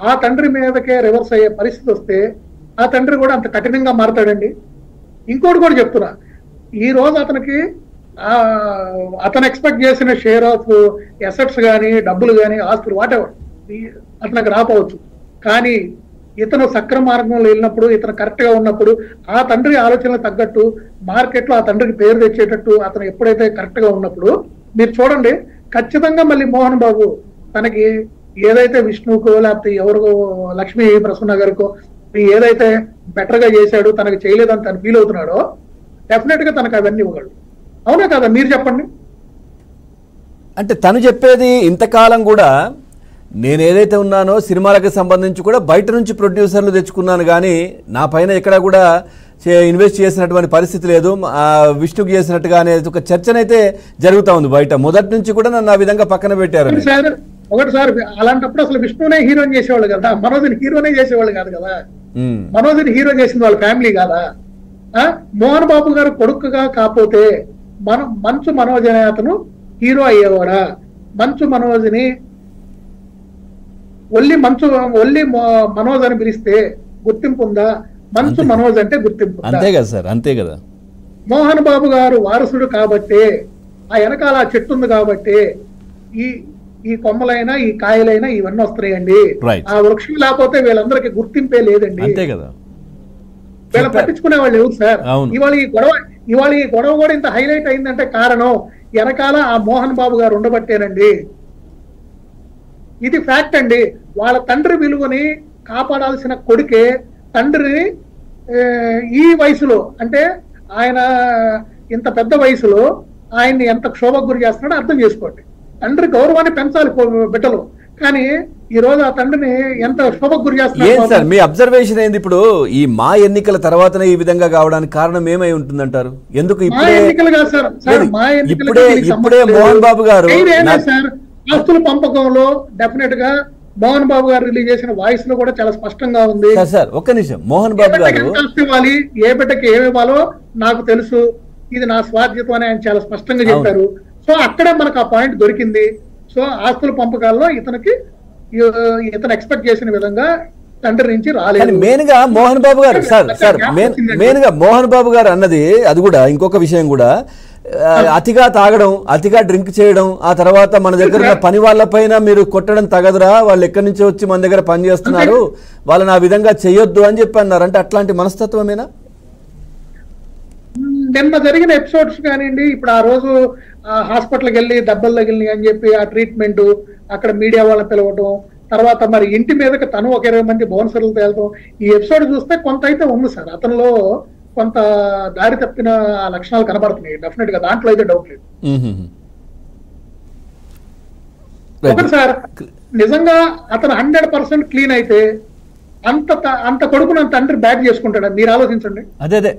ఆ తండ్రి మీదకే రివర్స్ అయ్యే పరిస్థితి వస్తే ఆ తండ్రి కూడా అంత కఠినంగా మారతాడండి. ఇంకోటి కూడా చెప్తున్నా, ఈ రోజు అతనికి అతను ఎక్స్పెక్ట్ చేసిన షేర్ ఆఫ్ అసెట్స్ కానీ డబ్బులు కానీ ఆస్తులు వాటెవర్ అతనికి రాపోవచ్చు, కానీ ఇతను సక్రమ మార్గంలో వెళ్ళినప్పుడు, ఇతను కరెక్ట్ గా ఉన్నప్పుడు, ఆ తండ్రి ఆలోచనలకు తగ్గట్టు మార్కెట్ లో ఆ తండ్రికి పేరు తెచ్చేటట్టు అతను ఎప్పుడైతే కరెక్ట్ గా ఉన్నప్పుడు మీరు చూడండి, ఖచ్చితంగా మళ్ళీ మోహన్ బాబు తనకి ఏదైతే విష్ణుకో లేకపోతే ఎవరికో లక్ష్మీ ప్రసన్న గారికో ఏదైతే బెటర్ గా చేశాడు తనకు చేయలేదని తను ఫీల్ అవుతున్నాడో డెఫినెట్ గా తనకు అవన్నీ ఇవ్వగలడు. అవునా కదా, మీరు చెప్పండి. అంటే తను చెప్పేది ఇంతకాలం కూడా నేను ఏదైతే ఉన్నానో సినిమాలకు సంబంధించి కూడా బయట నుంచి ప్రొడ్యూసర్లు తెచ్చుకున్నాను, కానీ నా పైన ఎక్కడ కూడా ఇన్వెస్ట్ చేసినటువంటి పరిస్థితి లేదు, విష్ణుకి చేసినట్టుగా అనేది ఒక చర్చనైతే జరుగుతూ ఉంది బయట. మొదటి నుంచి కూడా నన్ను ఆ విధంగా పక్కన పెట్టారు. ఒకటిసారి అలాంటప్పుడు అసలు విష్ణునే హీరోని చేసేవాళ్ళు కదా, మనోజ్ని హీరోనే చేసేవాళ్ళు కాదు కదా, మనోజ్ని హీరో చేసింది వాళ్ళ ఫ్యామిలీ కాదా? మోహన్ బాబు గారు కొడుకుగా కాకపోతే మంచు మనోజ్ అనే అతను హీరో అయ్యేవాడా? మంచు మనోజ్ని ఒల్లి మనోజ్ అని పిలిస్తే గుర్తింపు ఉందా? మంచు మనోజ్ అంటే గుర్తింపు అంతే కదా సార్, అంతే కదా. మోహన్ బాబు గారు వారసుడు కాబట్టి, ఆ వెనకాల ఆ చెట్టు ఉంది కాబట్టి ఈ కొమ్మలైనా ఈ కాయలైనా ఇవన్నీ వస్తున్నాయండి. ఆ వృక్షం లేకపోతే వీళ్ళందరికీ గుర్తింపే లేదండి. అంతే కదా, వీళ్ళు పట్టించుకునే వాళ్ళు ఎవరు సార్? ఇవాళ ఈ గొడవ కూడా ఇంత హైలైట్ అయిందంటే కారణం వెనకాల ఆ మోహన్ బాబు గారు ఉండబట్టేనండి. ఇది ఫ్యాక్ట్ అండి. వాళ్ళ తండ్రి విలువని కాపాడాల్సిన కొడుకే తండ్రిని ఈ వయసులో, అంటే ఆయన ఇంత పెద్ద వయసులో ఆయన్ని ఎంత క్షోభకు గురి చేస్తున్నాడో అర్థం చేసుకోండి. తండ్రి గౌరవాన్ని పెంచాలి బిడ్డలు, కానీ ఈ రోజు ఆ తండ్రిని ఎంత క్షోభకు గురి చేస్తున్నారు. మీ అబ్జర్వేషన్ ఏంది? ఇప్పుడు ఈ మా ఎన్నికల తర్వాతనే ఈ విధంగా కావడానికి కారణం ఏమై ఉంటుందంటారు? ఎందుకు ఇప్పుడే మోహన్ బాబు గారు ఆస్తుల పంపకంలో డెఫినెట్ గా మోహన్ బాబు గారు రిలీజ్ చేసిన వాయిస్ లో కూడా చాలా స్పష్టంగా ఉంది. సార్ ఒక్క నిమిషం, మోహన్ బాబు గారు ఇవ్వాలి, ఏ బిడ్డకి ఏమి ఇవ్వాలో నాకు తెలుసు, ఇది నా స్వాధ్యత అని ఆయన చాలా స్పష్టంగా చెప్పారు. సో అక్కడే మనకు ఆ పాయింట్ దొరికింది. సో ఆస్తుల పంపకాల్లో ఇతను ఎక్స్పెక్ట్ చేసిన విధంగా తండ్రి నుంచి రాలేదు. మెయిన్ గా మోహన్ బాబు గారు మెయిన్ గా మోహన్ బాబు గారు అన్నది అది కూడా ఇంకొక విషయం కూడా, అతిగా తాగడం, అతిగా డ్రింక్ చేయడం, ఆ తర్వాత మన దగ్గర పని వాళ్ళ పైన మీరు కొట్టడం తగదురా, వాళ్ళు ఎక్కడి నుంచి వచ్చి మన దగ్గర పని చేస్తున్నారు, వాళ్ళని ఆ విధంగా చేయొద్దు అని చెప్పి అన్నారు. అంటే అట్లాంటి మనస్తత్వమేనా? నిన్న జరిగిన ఎపిసోడ్స్ కానివ్వండి, ఇప్పుడు ఆ రోజు హాస్పిటల్కి వెళ్ళి దెబ్బలు తగిలినాయి అని చెప్పి ఆ ట్రీట్మెంట్, అక్కడ మీడియా వాళ్ళని పిలవటం, తర్వాత మరి ఇంటి మీదకి తను ఒక 20 మంది బౌన్సర్లు తేలటం, ఈ ఎపిసోడ్ చూస్తే కొంత అయితే ఉంది సార్, అతనిలో కొంత దారి తప్పిన లక్షణాలు కనబడుతున్నాయి డెఫినెట్ గా, దాంట్లో అయితే డౌట్ లేదు. ఒకటి సార్, నిజంగా అతను 100% క్లీన్ అయితే అంత కొడుకును తండ్రి బ్యాక్ చేసుకుంటాడా? మీరు ఆలోచించండి. అదే అంటే